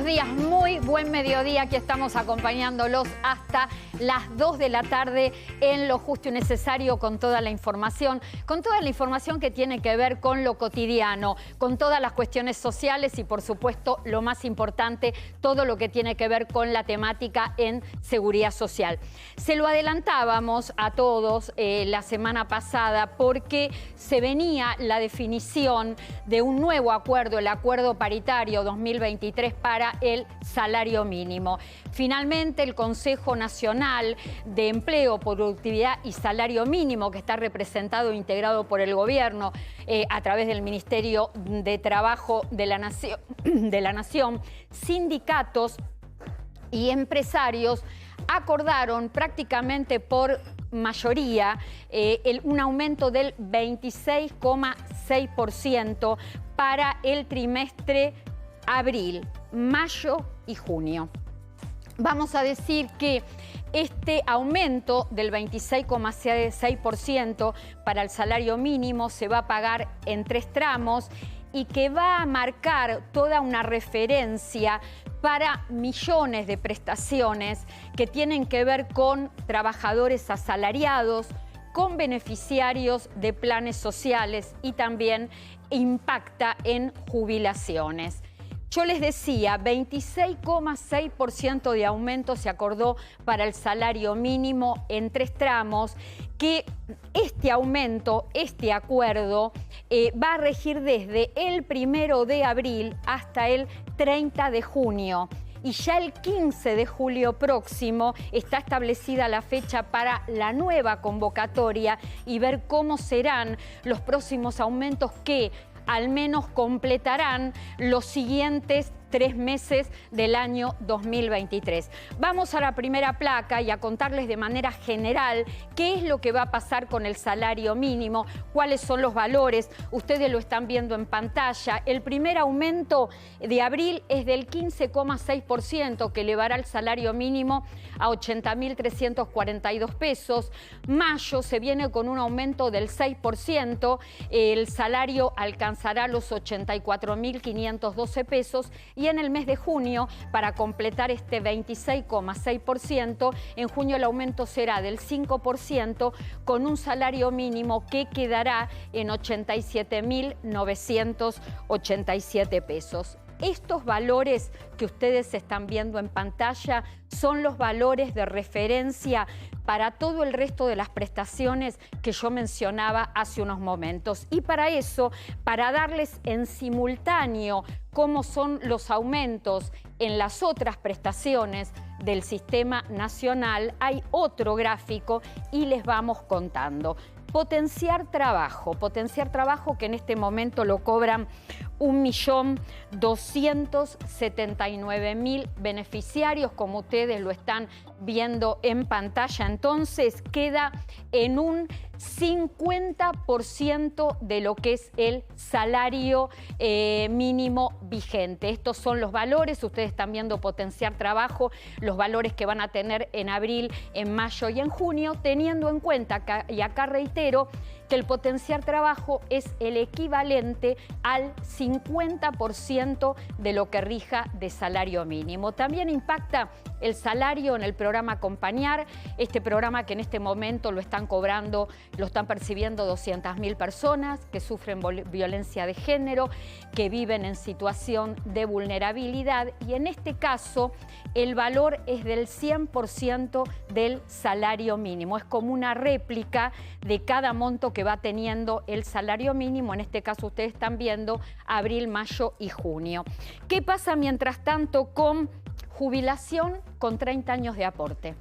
buenos días, muy buen mediodía. Aquí estamos acompañándolos hasta las 2 de la tarde en Lo Justo y Necesario con toda la información que tiene que ver con lo cotidiano, con todas las cuestiones sociales y, por supuesto, lo más importante, todo lo que tiene que ver con la temática en seguridad social. Se lo adelantábamos a todos la semana pasada porque se venía la definición de un nuevo acuerdo, el Acuerdo Paritario 2023 para el salario mínimo. Finalmente, el Consejo Nacional de Empleo, Productividad y Salario Mínimo, que está representado e integrado por el gobierno a través del Ministerio de Trabajo de la Nación, sindicatos y empresarios acordaron prácticamente por mayoría un aumento del 26,6% para el trimestre abril, mayo y junio. Vamos a decir que este aumento del 26,6% para el salario mínimo se va a pagar en 3 tramos y que va a marcar toda una referencia para millones de prestaciones que tienen que ver con trabajadores asalariados, con beneficiarios de planes sociales y también impacta en jubilaciones. Yo les decía, 26,6% de aumento se acordó para el salario mínimo en 3 tramos, que este aumento, este acuerdo, va a regir desde el 1 de abril hasta el 30 de junio. Y ya el 15 de julio próximo está establecida la fecha para la nueva convocatoria y ver cómo serán los próximos aumentos que al menos completarán los siguientes 3 meses del año 2023. Vamos a la primera placa y a contarles de manera general qué es lo que va a pasar con el salario mínimo, cuáles son los valores. Ustedes lo están viendo en pantalla. El primer aumento de abril es del 15,6%, que elevará el salario mínimo a 80.342 pesos. Mayo se viene con un aumento del 6%. El salario alcanzará los 84.512 pesos. Y en el mes de junio, para completar este 26,6%, en junio el aumento será del 5%, con un salario mínimo que quedará en 87.987 pesos. Estos valores que ustedes están viendo en pantalla son los valores de referencia para todo el resto de las prestaciones que yo mencionaba hace unos momentos. Y para eso, para darles en simultáneo cómo son los aumentos en las otras prestaciones del sistema nacional, hay otro gráfico y les vamos contando. Potenciar trabajo que en este momento lo cobran 1.279.000 beneficiarios, como ustedes lo están viendo en pantalla. Entonces queda en un 50% de lo que es el salario mínimo vigente. Estos son los valores, ustedes están viendo Potenciar Trabajo, los valores que van a tener en abril, en mayo y en junio, teniendo en cuenta, y acá reitero, que el Potenciar Trabajo es el equivalente al 50% de lo que rija de salario mínimo. También impacta el salario en el programa Acompañar, este programa que en este momento lo están cobrando, lo están percibiendo 200.000 personas que sufren violencia de género, que viven en situación de vulnerabilidad, y en este caso el valor es del 100% del salario mínimo. Es como una réplica de cada monto que va teniendo el salario mínimo. En este caso ustedes están viendo abril, mayo y junio. ¿Qué pasa mientras tanto con jubilación con 30 años de aporte?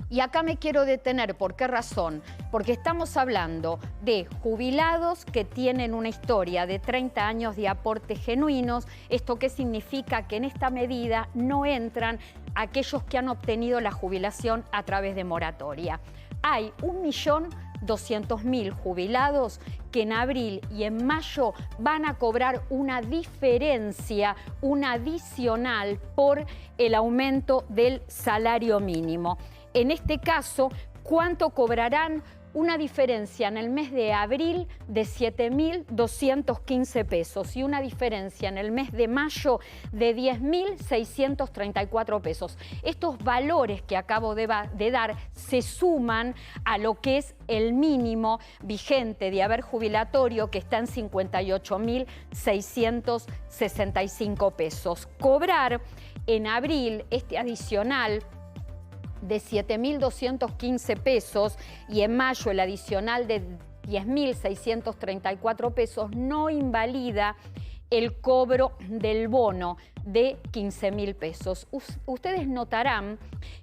Y acá me quiero detener. ¿Por qué razón? Porque estamos hablando de jubilados que tienen una historia de 30 años de aportes genuinos. ¿Esto qué significa? Que en esta medida no entran aquellos que han obtenido la jubilación a través de moratoria. Hay 1.200.000 jubilados que en abril y en mayo van a cobrar una diferencia, un adicional por el aumento del salario mínimo. En este caso, ¿cuánto cobrarán? una diferencia en el mes de abril de 7.215 pesos y una diferencia en el mes de mayo de 10.634 pesos. Estos valores que acabo de dar se suman a lo que es el mínimo vigente de haber jubilatorio, que está en 58.665 pesos. Cobrar en abril este adicional de 7.215 pesos y en mayo el adicional de 10.634 pesos no invalida el cobro del bono de 15.000 pesos. Ustedes notarán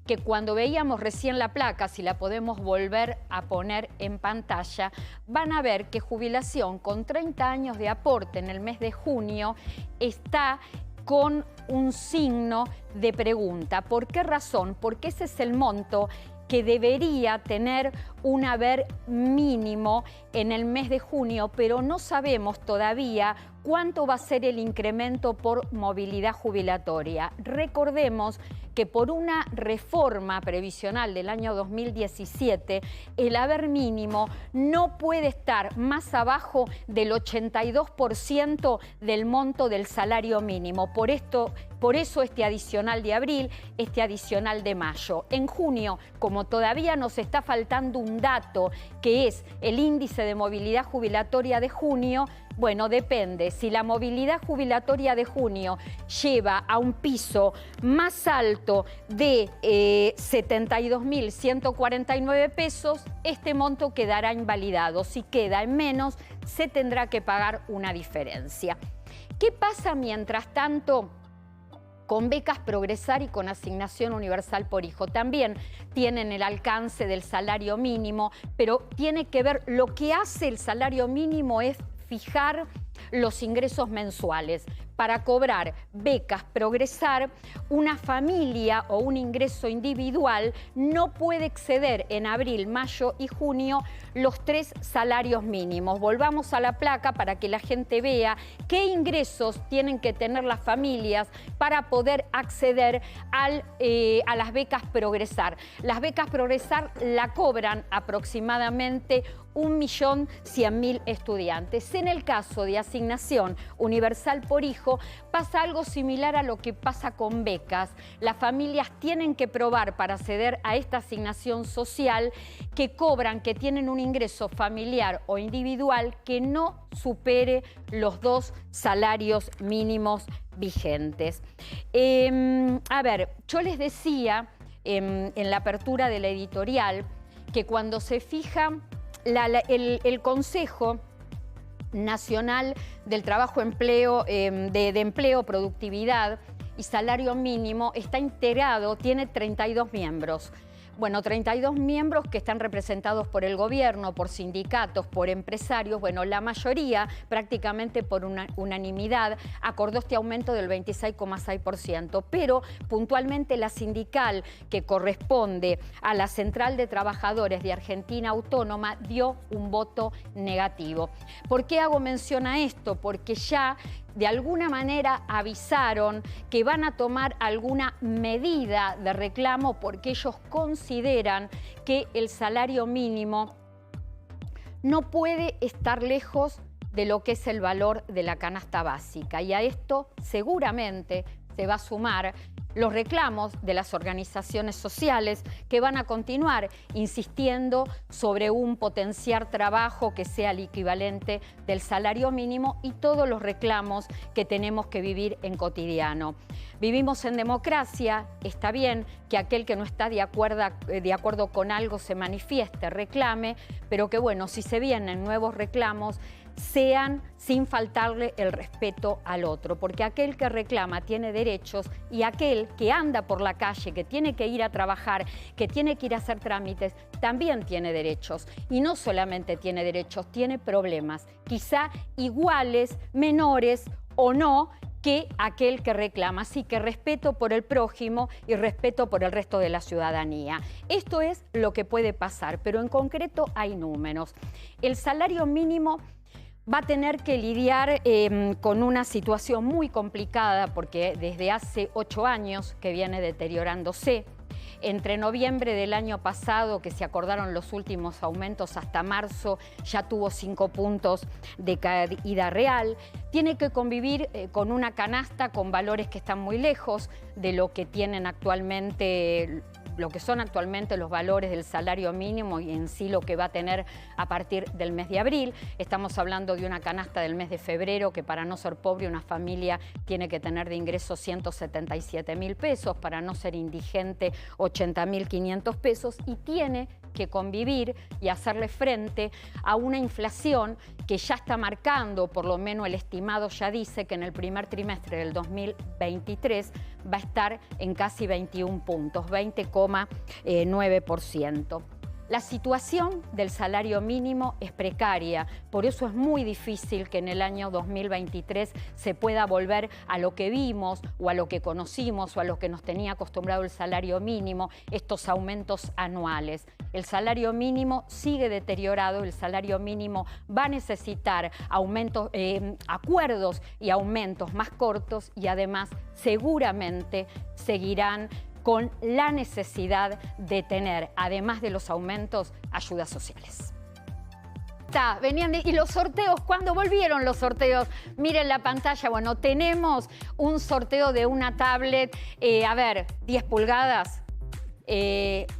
que cuando veíamos recién la placa, si la podemos volver a poner en pantalla, van a ver que jubilación con 30 años de aporte en el mes de junio está con un signo de pregunta. ¿Por qué razón? Porque ese es el monto que debería tener un haber mínimo en el mes de junio, pero no sabemos todavía cuánto va a ser el incremento por movilidad jubilatoria. Recordemos que por una reforma previsional del año 2017, el haber mínimo no puede estar más abajo del 82% del monto del salario mínimo. Por eso este adicional de abril, este adicional de mayo. En junio, como todavía nos está faltando un dato, que es el índice de movilidad jubilatoria de junio, bueno, depende. Si la movilidad jubilatoria de junio lleva a un piso más alto de 72.149 pesos, este monto quedará invalidado. Si queda en menos, se tendrá que pagar una diferencia. ¿Qué pasa mientras tanto con becas Progresar y con asignación universal por hijo? También tienen el alcance del salario mínimo, pero tiene que ver, lo que hace el salario mínimo es fijar los ingresos mensuales. Para cobrar becas Progresar, una familia o un ingreso individual no puede exceder en abril, mayo y junio los 3 salarios mínimos. Volvamos a la placa para que la gente vea qué ingresos tienen que tener las familias para poder acceder a las becas Progresar. Las becas Progresar la cobran aproximadamente 1.100.000 estudiantes. En el caso de asignación universal por hijo, pasa algo similar a lo que pasa con becas. Las familias tienen que probar para acceder a esta asignación social que cobran, que tienen un ingreso familiar o individual que no supere los 2 salarios mínimos vigentes. A ver, yo les decía en la apertura de la editorial que cuando se fija el Consejo Nacional del Trabajo, Empleo, de Empleo, Productividad y Salario Mínimo está integrado, tiene 32 miembros. Bueno, 32 miembros que están representados por el gobierno, por sindicatos, por empresarios. Bueno, la mayoría, prácticamente por unanimidad, acordó este aumento del 26,6%. Pero puntualmente la sindical, que corresponde a la Central de Trabajadores de Argentina Autónoma, dio un voto negativo. ¿Por qué hago mención a esto? Porque ya de alguna manera avisaron que van a tomar alguna medida de reclamo porque ellos consideran que el salario mínimo no puede estar lejos de lo que es el valor de la canasta básica. Y a esto seguramente se va a sumar los reclamos de las organizaciones sociales que van a continuar insistiendo sobre un potenciar trabajo que sea el equivalente del salario mínimo y todos los reclamos que tenemos que vivir en cotidiano. Vivimos en democracia, está bien que aquel que no está de acuerdo con algo se manifieste, reclame, pero que bueno, si se vienen nuevos reclamos, sean sin faltarle el respeto al otro, porque aquel que reclama tiene derechos y aquel que anda por la calle, que tiene que ir a trabajar, que tiene que ir a hacer trámites, también tiene derechos. Y no solamente tiene derechos, tiene problemas, quizá iguales, menores o no, que aquel que reclama. Así que respeto por el prójimo y respeto por el resto de la ciudadanía. Esto es lo que puede pasar, pero en concreto hay números. El salario mínimo va a tener que lidiar con una situación muy complicada porque desde hace 8 años que viene deteriorándose. Entre noviembre del año pasado, que se acordaron los últimos aumentos, hasta marzo ya tuvo 5 puntos de caída real. Tiene que convivir con una canasta con valores que están muy lejos de lo que tienen actualmente, lo que son actualmente los valores del salario mínimo y en sí lo que va a tener a partir del mes de abril. Estamos hablando de una canasta del mes de febrero que, para no ser pobre, una familia tiene que tener de ingresos 177.000 pesos, para no ser indigente 80.500 pesos, y tiene que convivir y hacerle frente a una inflación que ya está marcando, por lo menos el estimado ya dice que en el primer trimestre del 2023 va a estar en casi 21 puntos, 20,9%. La situación del salario mínimo es precaria, por eso es muy difícil que en el año 2023 se pueda volver a lo que vimos o a lo que conocimos o a lo que nos tenía acostumbrado el salario mínimo, estos aumentos anuales. El salario mínimo sigue deteriorado, el salario mínimo va a necesitar aumentos, acuerdos y aumentos más cortos, y además seguramente seguirán con la necesidad de tener, además de los aumentos, ayudas sociales. Y los sorteos, ¿cuándo volvieron los sorteos? Miren la pantalla, bueno, tenemos un sorteo de una tablet, 10 pulgadas.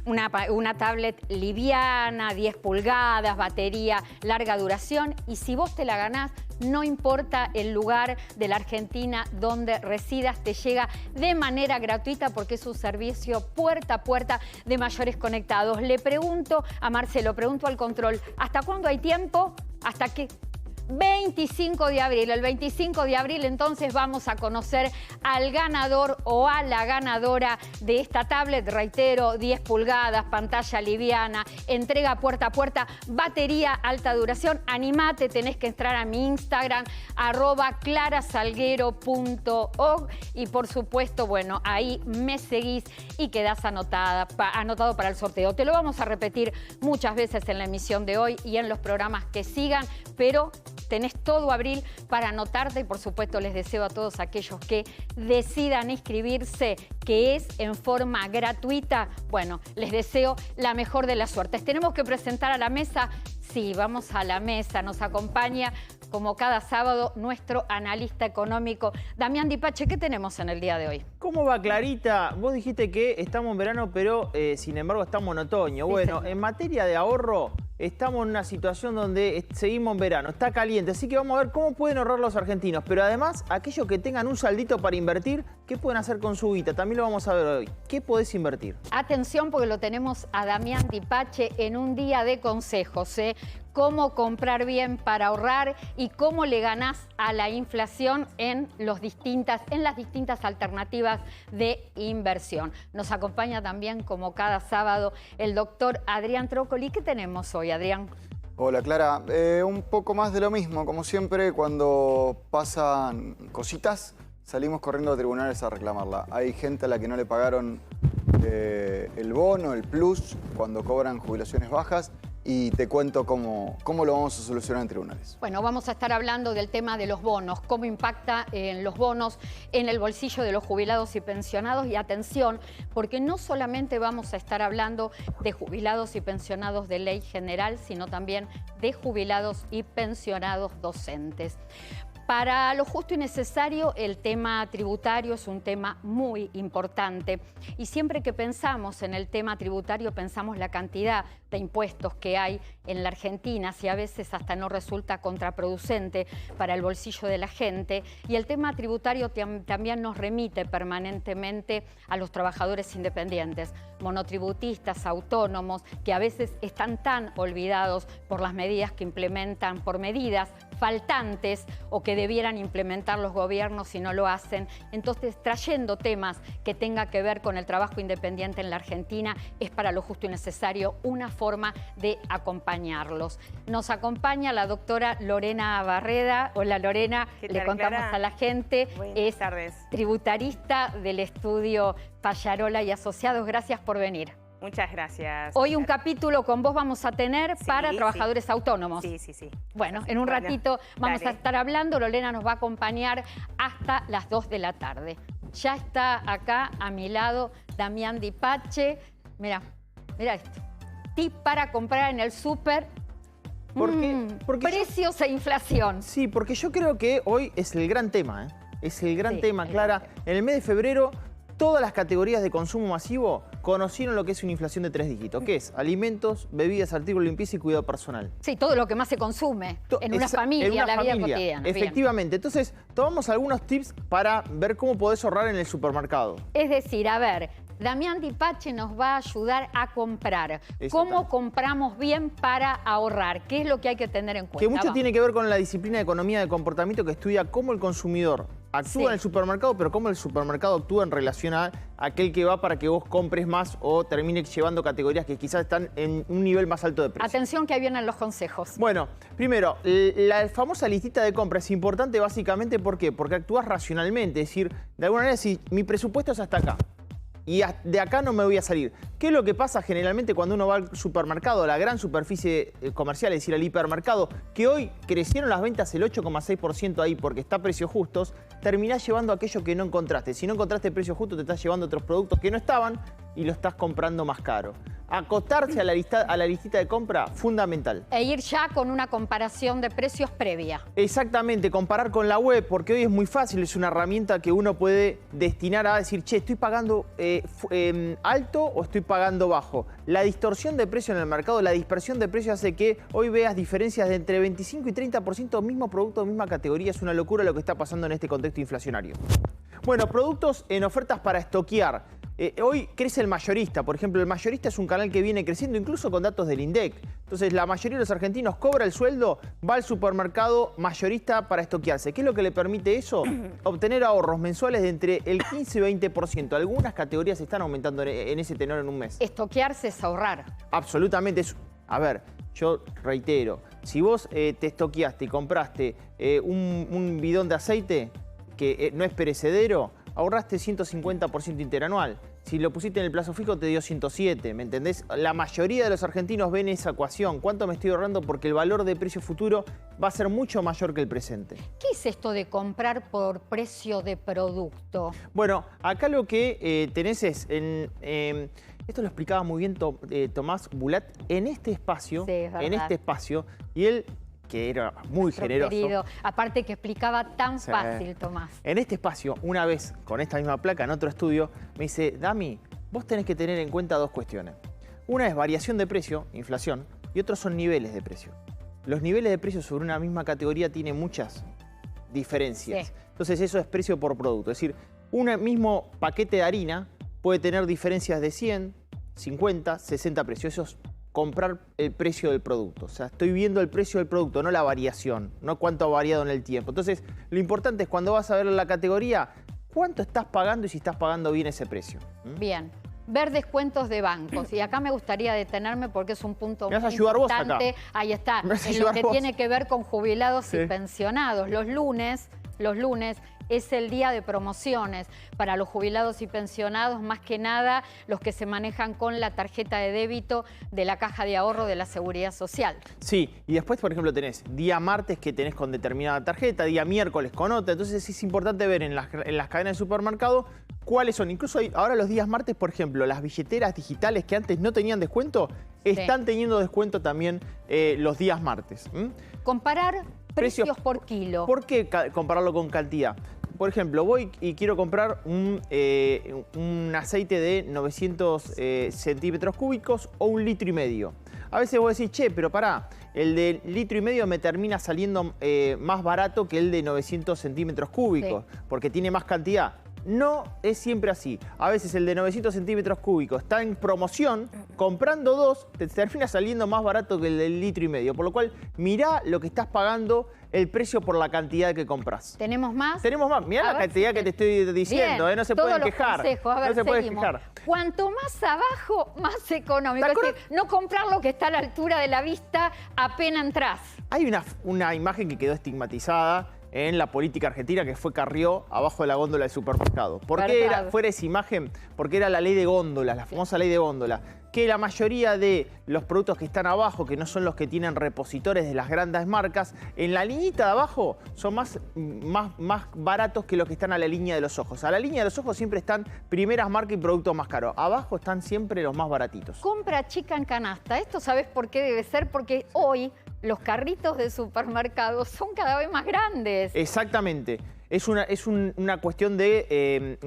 Una tablet liviana, 10 pulgadas, batería, larga duración, y si vos te la ganás, no importa el lugar de la Argentina donde residas, te llega de manera gratuita porque es un servicio puerta a puerta de Mayores Conectados. Le pregunto a Marcelo, pregunto al control, ¿hasta cuándo hay tiempo? ¿Hasta qué? 25 de abril. El 25 de abril entonces vamos a conocer al ganador o a la ganadora de esta tablet. Reitero, 10 pulgadas, pantalla liviana, entrega puerta a puerta, batería alta duración. Animate, tenés que entrar a mi Instagram, @clarasalguero.org, y por supuesto, bueno, ahí me seguís y quedás anotado para el sorteo. Te lo vamos a repetir muchas veces en la emisión de hoy y en los programas que sigan, pero tenés todo abril para anotarte, y por supuesto les deseo a todos aquellos que decidan inscribirse, que es en forma gratuita, bueno, les deseo la mejor de las suertes. Tenemos que presentar a la mesa. Sí, vamos a la mesa. Nos acompaña, como cada sábado, nuestro analista económico, Damián Dipache. ¿Qué tenemos en el día de hoy? ¿Cómo va, Clarita? Vos dijiste que estamos en verano, pero sin embargo estamos en otoño. Bueno, en materia de ahorro, estamos en una situación donde seguimos en verano, está caliente, así que vamos a ver cómo pueden ahorrar los argentinos. Pero además, aquellos que tengan un saldito para invertir, ¿qué pueden hacer con su guita? También lo vamos a ver hoy. ¿Qué podés invertir? Atención, porque lo tenemos a Damián Dipache en un día de consejos, ¿eh? Cómo comprar bien para ahorrar y cómo le ganás a la inflación en las distintas alternativas de inversión. Nos acompaña también, como cada sábado, el doctor Adrián Trócoli. ¿Qué tenemos hoy, Adrián? Hola, Clara. Un poco más de lo mismo. Como siempre, cuando pasan cositas, salimos corriendo a tribunales a reclamarla. Hay gente a la que no le pagaron el bono, el plus, cuando cobran jubilaciones bajas. Y te cuento cómo lo vamos a solucionar en tribunales. Bueno, vamos a estar hablando del tema de los bonos, cómo impacta los bonos en el bolsillo de los jubilados y pensionados. Y atención, porque no solamente vamos a estar hablando de jubilados y pensionados de ley general, sino también de jubilados y pensionados docentes. Para lo justo y necesario, el tema tributario es un tema muy importante, y siempre que pensamos en el tema tributario pensamos la cantidad de impuestos que hay en la Argentina, si a veces hasta no resulta contraproducente para el bolsillo de la gente. Y el tema tributario también nos remite permanentemente a los trabajadores independientes, monotributistas, autónomos, que a veces están tan olvidados por las medidas que implementan, por medidas faltantes o que debieran implementar los gobiernos y no lo hacen. Entonces, trayendo temas que tengan que ver con el trabajo independiente en la Argentina, es para lo justo y necesario una forma de acompañarlos. Nos acompaña la doctora Lorena Barreda. Hola, Lorena. Le contamos, Clara, a la gente. Buenas tardes. Tributarista del estudio Pallarola y Asociados. Gracias por venir. Muchas gracias. Hoy un capítulo con vos vamos a tener para trabajadores autónomos. Sí. Bueno, en un ratito vamos a estar hablando. Lorena nos va a acompañar hasta las 2 de la tarde. Ya está acá a mi lado Damián Di Pace. Mira esto. Tip para comprar en el súper. Porque Precios e inflación. Sí, porque yo creo que hoy es el gran tema, ¿eh? Es el gran tema, Clara. En el mes de febrero, todas las categorías de consumo masivo conocieron lo que es una inflación de 3 dígitos, que es alimentos, bebidas, artículos de limpieza y cuidado personal. Sí, todo lo que más se consume en una familia, la vida cotidiana. Efectivamente. Bien. Entonces, tomamos algunos tips para ver cómo podés ahorrar en el supermercado. Es decir, a ver, Damián Di Pace nos va a ayudar a comprar. ¿Cómo compramos bien para ahorrar? ¿Qué es lo que hay que tener en cuenta? Que mucho tiene que ver con la disciplina de economía de comportamiento que estudia cómo el consumidor actúa en el supermercado, pero cómo el supermercado actúa en relación a aquel que va para que vos compres más o termines llevando categorías que quizás están en un nivel más alto de precio. Atención que ahí vienen los consejos. Bueno, primero, la famosa listita de compra es importante básicamente ¿por qué? Porque actúas racionalmente, es decir, de alguna manera si mi presupuesto es hasta acá y de acá no me voy a salir. ¿Qué es lo que pasa generalmente cuando uno va al supermercado, a la gran superficie comercial, es decir, al hipermercado, que hoy crecieron las ventas el 8,6% ahí porque está a precios justos, terminás llevando aquello que no encontraste. Si no encontraste precios justos, te estás llevando otros productos que no estaban y lo estás comprando más caro. Acotarse a la listita de compra, fundamental. E ir ya con una comparación de precios previa. Exactamente, comparar con la web, porque hoy es muy fácil, es una herramienta que uno puede destinar a decir, che, ¿estoy pagando alto o estoy pagando bajo? La distorsión de precio en el mercado, la dispersión de precios hace que hoy veas diferencias de entre 25 y 30% mismo producto, misma categoría. Es una locura lo que está pasando en este contexto inflacionario. Bueno, productos en ofertas para estoquear. Hoy crece el mayorista, por ejemplo, el mayorista es un canal que viene creciendo incluso con datos del INDEC. Entonces la mayoría de los argentinos cobra el sueldo, va al supermercado mayorista para estoquearse. ¿Qué es lo que le permite eso? Obtener ahorros mensuales de entre el 15 y 20%. Algunas categorías están aumentando en ese tenor en un mes. Estoquearse es ahorrar. Absolutamente. A ver, yo reitero, si vos te estoqueaste y compraste un bidón de aceite que no es perecedero, ahorraste 150% interanual. Si lo pusiste en el plazo fijo te dio 107, ¿me entendés? La mayoría de los argentinos ven esa ecuación. ¿Cuánto me estoy ahorrando? Porque el valor de precio futuro va a ser mucho mayor que el presente. ¿Qué es esto de comprar por precio de producto? Bueno, acá lo que tenés es, esto lo explicaba muy bien Tomás Bulat en este espacio, y él, que era muy generoso. Querido. Aparte que explicaba tan fácil, Tomás. En este espacio, una vez, con esta misma placa, en otro estudio, me dice, Dami, vos tenés que tener en cuenta dos cuestiones. Una es variación de precio, inflación, y otros son niveles de precio. Los niveles de precio sobre una misma categoría tienen muchas diferencias. Sí. Entonces eso es precio por producto. Es decir, un mismo paquete de harina puede tener diferencias de 100, 50, 60 precios. Eso es comprar el precio del producto. O sea, estoy viendo el precio del producto, no la variación, no cuánto ha variado en el tiempo. Entonces, lo importante es cuando vas a ver la categoría, cuánto estás pagando y si estás pagando bien ese precio. Bien. Ver descuentos de bancos. Y acá me gustaría detenerme porque es un punto muy importante. Vos acá. Ahí está. En lo que tiene que ver con jubilados y pensionados. Los lunes es el día de promociones para los jubilados y pensionados, más que nada los que se manejan con la tarjeta de débito de la Caja de Ahorro de la Seguridad Social. Sí, y después, por ejemplo, tenés día martes que tenés con determinada tarjeta, día miércoles con otra. Entonces es importante ver en las cadenas de supermercado cuáles son. Incluso ahora los días martes, por ejemplo, las billeteras digitales que antes no tenían descuento, están teniendo descuento también los días martes. Comparar precios por kilo. ¿Por qué compararlo con cantidad? Por ejemplo, voy y quiero comprar un aceite de 900 centímetros cúbicos o 1,5 litros. A veces vos decís, che, pero pará, el de 1,5 litros me termina saliendo más barato que el de 900 centímetros cúbicos, porque tiene más cantidad. No es siempre así. A veces el de 900 centímetros cúbicos está en promoción, comprando dos, te termina saliendo más barato que el del 1,5 litros. Por lo cual, mirá lo que estás pagando, el precio por la cantidad que compras. ¿Tenemos más? Tenemos más. Mirá la cantidad que te estoy diciendo, no se pueden quejar. A ver, no se pueden quejar. Cuanto más abajo, más económico. Es decir, no comprar lo que está a la altura de la vista apenas entras. Hay una imagen que quedó estigmatizada, en la política argentina, que fue Carrió abajo de la góndola del supermercado. ¿Por qué fuera esa imagen? Porque era la ley de góndolas, la famosa ley de góndola, que la mayoría de los productos que están abajo, que no son los que tienen repositores de las grandes marcas, en la liñita de abajo son más baratos que los que están a la línea de los ojos. A la línea de los ojos siempre están primeras marcas y productos más caros. Abajo están siempre los más baratitos. Compra chica en canasta. Esto ¿sabes por qué debe ser? Porque hoy los carritos de supermercados son cada vez más grandes. Exactamente. Es una cuestión de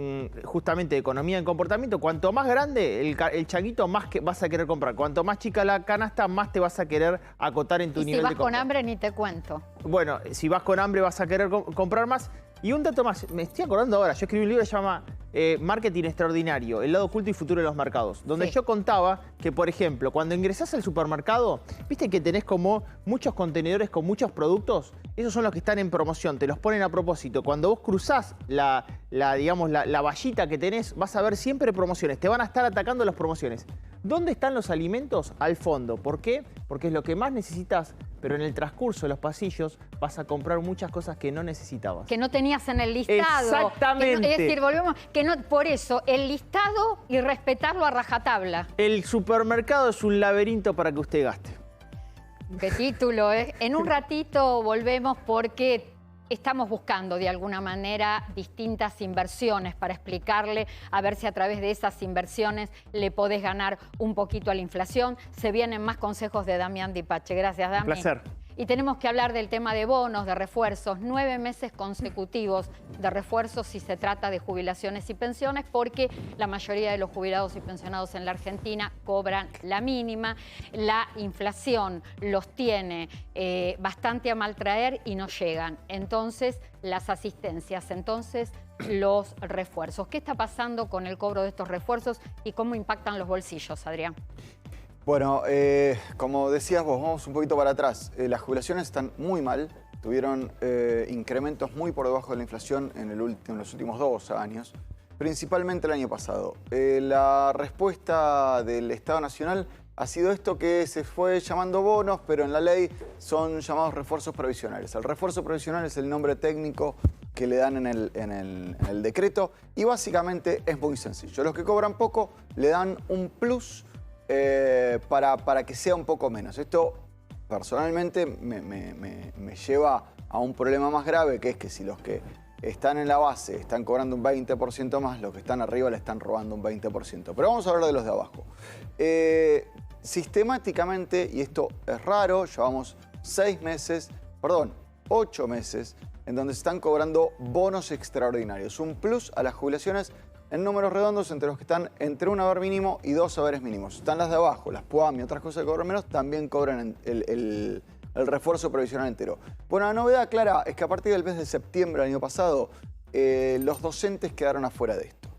justamente de economía de comportamiento. Cuanto más grande el changuito, más que vas a querer comprar. Cuanto más chica la canasta, más te vas a querer acotar en tu nivel de compra. Si vas con hambre, ni te cuento. Bueno, si vas con hambre vas a querer comprar más. Y un dato más, me estoy acordando ahora, yo escribí un libro que se llama Marketing Extraordinario, el lado oculto y futuro de los mercados, donde yo contaba que, por ejemplo, cuando ingresás al supermercado, viste que tenés como muchos contenedores con muchos productos, esos son los que están en promoción, te los ponen a propósito. Cuando vos cruzás la vallita que tenés, vas a ver siempre promociones, te van a estar atacando las promociones. ¿Dónde están los alimentos? Al fondo. ¿Por qué? Porque es lo que más necesitas, pero en el transcurso de los pasillos vas a comprar muchas cosas que no necesitabas. Que no tenías en el listado. Exactamente. Es decir, volvemos, por eso, el listado y respetarlo a rajatabla. El supermercado es un laberinto para que usted gaste. Qué título, ¿eh? En un ratito volvemos porque estamos buscando de alguna manera distintas inversiones para explicarle, a ver si a través de esas inversiones le podés ganar un poquito a la inflación. Se vienen más consejos de Damián Dipache. Gracias, Dami. Un placer. Y tenemos que hablar del tema de bonos, de refuerzos, 9 meses consecutivos de refuerzos si se trata de jubilaciones y pensiones, porque la mayoría de los jubilados y pensionados en la Argentina cobran la mínima. La inflación los tiene bastante a maltraer y no llegan. Entonces, las asistencias, los refuerzos. ¿Qué está pasando con el cobro de estos refuerzos y cómo impactan los bolsillos, Adrián? Bueno, como decías vos, vamos un poquito para atrás. Las jubilaciones están muy mal, tuvieron incrementos muy por debajo de la inflación en los últimos 2 años, principalmente el año pasado. La respuesta del Estado Nacional ha sido esto que se fue llamando bonos, pero en la ley son llamados refuerzos provisionales. El refuerzo provisional es el nombre técnico que le dan en el decreto y básicamente es muy sencillo. Los que cobran poco le dan un plus para que sea un poco menos. Esto personalmente me lleva a un problema más grave, que es que si los que están en la base están cobrando un 20% más, los que están arriba le están robando un 20%. Pero vamos a hablar de los de abajo. Sistemáticamente, y esto es raro, llevamos 8 meses en donde se están cobrando bonos extraordinarios, un plus a las jubilaciones en números redondos entre los que están entre un haber mínimo y 2 haberes mínimos. Están las de abajo, las PUAM y otras cosas que cobran menos, también cobran el refuerzo provisional entero. Bueno, la novedad clara es que a partir del mes de septiembre del año pasado, los docentes quedaron afuera de esto.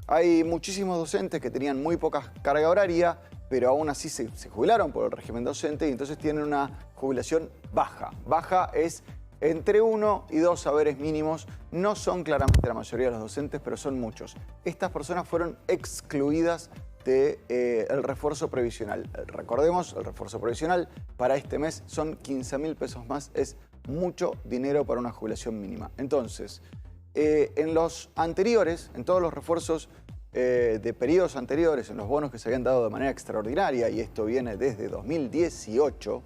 Hay muchísimos docentes que tenían muy poca carga horaria, pero aún así se jubilaron por el régimen docente y entonces tienen una jubilación baja. Baja es entre 1 y 2 haberes mínimos. No son claramente la mayoría de los docentes, pero son muchos. Estas personas fueron excluidas del refuerzo previsional. Recordemos, el refuerzo previsional para este mes son 15.000 pesos más. Es mucho dinero para una jubilación mínima. Entonces, en los anteriores, en todos los refuerzos de periodos anteriores, en los bonos que se habían dado de manera extraordinaria, y esto viene desde 2018,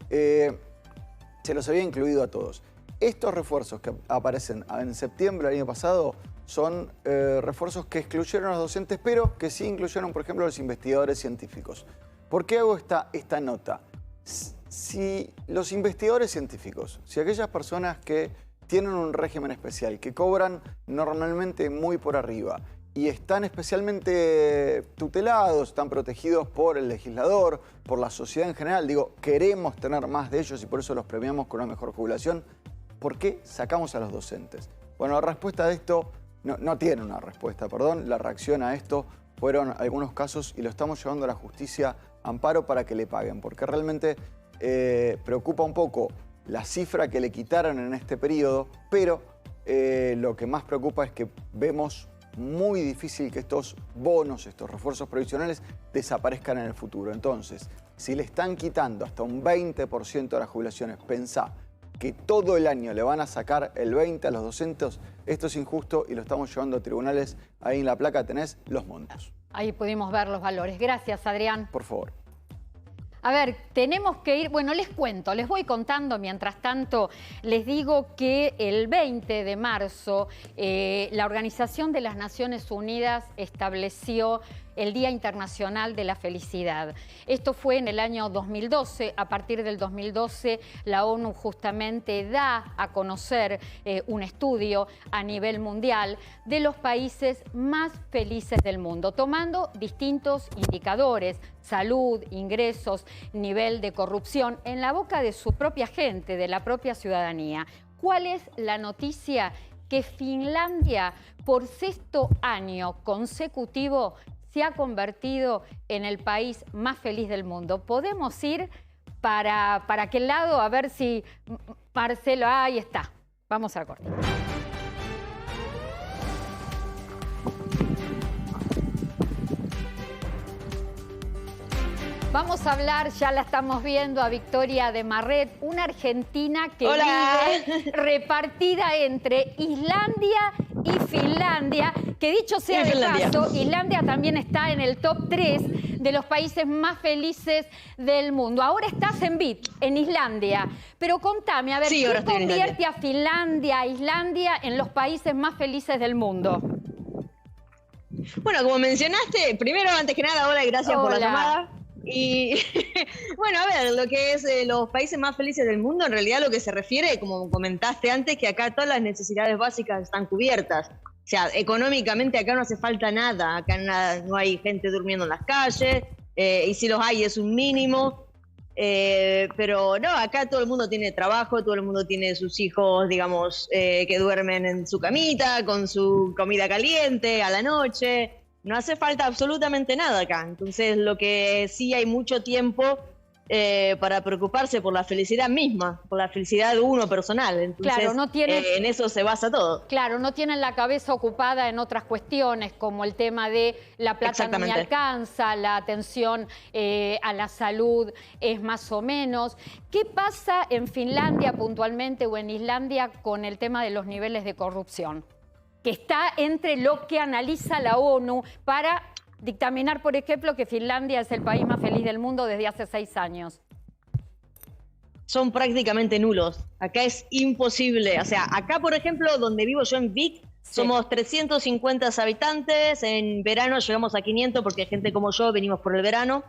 se los había incluido a todos. Estos refuerzos que aparecen en septiembre del año pasado son refuerzos que excluyeron a los docentes, pero que sí incluyeron, por ejemplo, a los investigadores científicos. ¿Por qué hago esta nota? Si los investigadores científicos, si aquellas personas que tienen un régimen especial, que cobran normalmente muy por arriba y están especialmente tutelados, están protegidos por el legislador, por la sociedad en general, digo, queremos tener más de ellos y por eso los premiamos con una mejor jubilación, ¿por qué sacamos a los docentes? Bueno, la respuesta de esto, no tiene una respuesta, perdón, la reacción a esto fueron algunos casos y lo estamos llevando a la justicia amparo para que le paguen, porque realmente preocupa un poco la cifra que le quitaron en este periodo, pero lo que más preocupa es que vemos muy difícil que estos bonos, estos refuerzos previsionales, desaparezcan en el futuro. Entonces, si le están quitando hasta un 20% de las jubilaciones, pensá que todo el año le van a sacar el 20 a los docentes, esto es injusto y lo estamos llevando a tribunales. Ahí en la placa tenés los montos. Ahí pudimos ver los valores. Gracias, Adrián. Por favor. A ver, tenemos que ir, bueno, les cuento, les voy contando, mientras tanto les digo que el 20 de marzo la Organización de las Naciones Unidas estableció el Día Internacional de la Felicidad. Esto fue en el año 2012. A partir del 2012, la ONU justamente da a conocer un estudio a nivel mundial de los países más felices del mundo, tomando distintos indicadores: salud, ingresos, nivel de corrupción, en la boca de su propia gente, de la propia ciudadanía. ¿Cuál es la noticia? Que Finlandia, por 6º año consecutivo, se ha convertido en el país más feliz del mundo. Podemos ir para aquel lado a ver si Marcelo, ahí está. Vamos a cortar. Vamos a hablar, ya la estamos viendo, a Victoria de Marret, una argentina que vive repartida entre Islandia y Finlandia, que dicho sea de paso, Islandia también está en el top 3 de los países más felices del mundo. Ahora estás en VIP, en Islandia, pero contame, a ver, sí, ¿qué convierte a Finlandia, a Islandia en los países más felices del mundo? Bueno, como mencionaste, primero, antes que nada, hola, gracias por la llamada. Y bueno, a ver, lo que es los países más felices del mundo, en realidad lo que se refiere, como comentaste antes, que acá todas las necesidades básicas están cubiertas. O sea, económicamente acá no hace falta nada, acá no hay gente durmiendo en las calles, y si los hay es un mínimo. Pero no, acá todo el mundo tiene trabajo, todo el mundo tiene sus hijos, digamos, que duermen en su camita, con su comida caliente a la noche. No hace falta absolutamente nada acá. Entonces, lo que sí hay mucho tiempo para preocuparse por la felicidad misma, por la felicidad de uno personal. Entonces, claro, no tiene, en eso se basa todo. Claro, no tienen la cabeza ocupada en otras cuestiones, como el tema de la plata no me alcanza, la atención a la salud es más o menos. ¿Qué pasa en Finlandia puntualmente o en Islandia con el tema de los niveles de corrupción? Que está entre lo que analiza la ONU para dictaminar, por ejemplo, que Finlandia es el país más feliz del mundo desde hace 6 años. Son prácticamente nulos. Acá es imposible. O sea, acá, por ejemplo, donde vivo yo en Vic, somos 350 habitantes. En verano llegamos a 500 porque gente como yo venimos por el verano.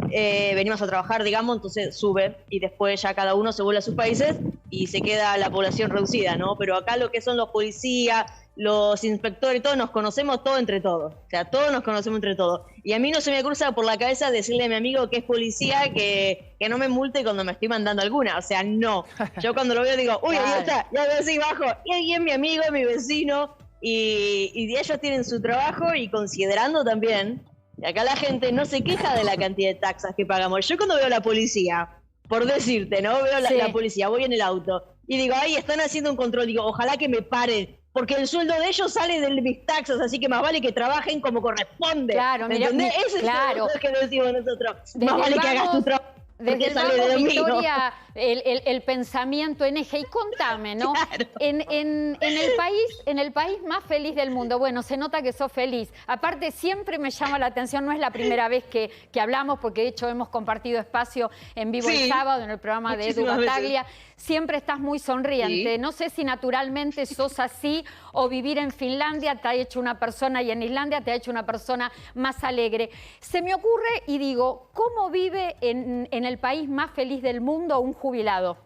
Venimos a trabajar, digamos, entonces sube y después ya cada uno se vuelve a sus países y se queda la población reducida, ¿no? Pero acá lo que son los policías, los inspectores, todos nos conocemos todos entre todos. O sea, todos nos conocemos entre todos. Y a mí no se me cruza por la cabeza decirle a mi amigo que es policía que no me multe cuando me estoy mandando alguna. O sea, no. Yo cuando lo veo digo, uy, ahí está, ya veo así bajo. Y ahí es mi amigo, mi vecino. Y ellos tienen su trabajo y considerando también, y acá la gente no se queja de la cantidad de taxas que pagamos. Yo cuando veo a la policía, por decirte, ¿no? Veo la policía, voy en el auto y digo, ahí están haciendo un control. Digo, ojalá que me paren, porque el sueldo de ellos sale de mis taxas, así que más vale que trabajen como corresponde. Claro, mira, ¿entendés? Ese es el que decimos nosotros. Más vale que hagas tu trabajo. Desde el vamos, Victoria, el pensamiento en eje. Y contame, ¿no? Claro. En el país más feliz del mundo, bueno, se nota que sos feliz. Aparte, siempre me llama la atención, no es la primera vez que hablamos, porque de hecho hemos compartido espacio en vivo el sábado en el programa de Edu Battaglia. Siempre estás muy sonriente. No sé si naturalmente sos así o vivir en Finlandia te ha hecho una persona y en Islandia te ha hecho una persona más alegre. Se me ocurre y digo, ¿cómo vive en el país más feliz del mundo un jubilado?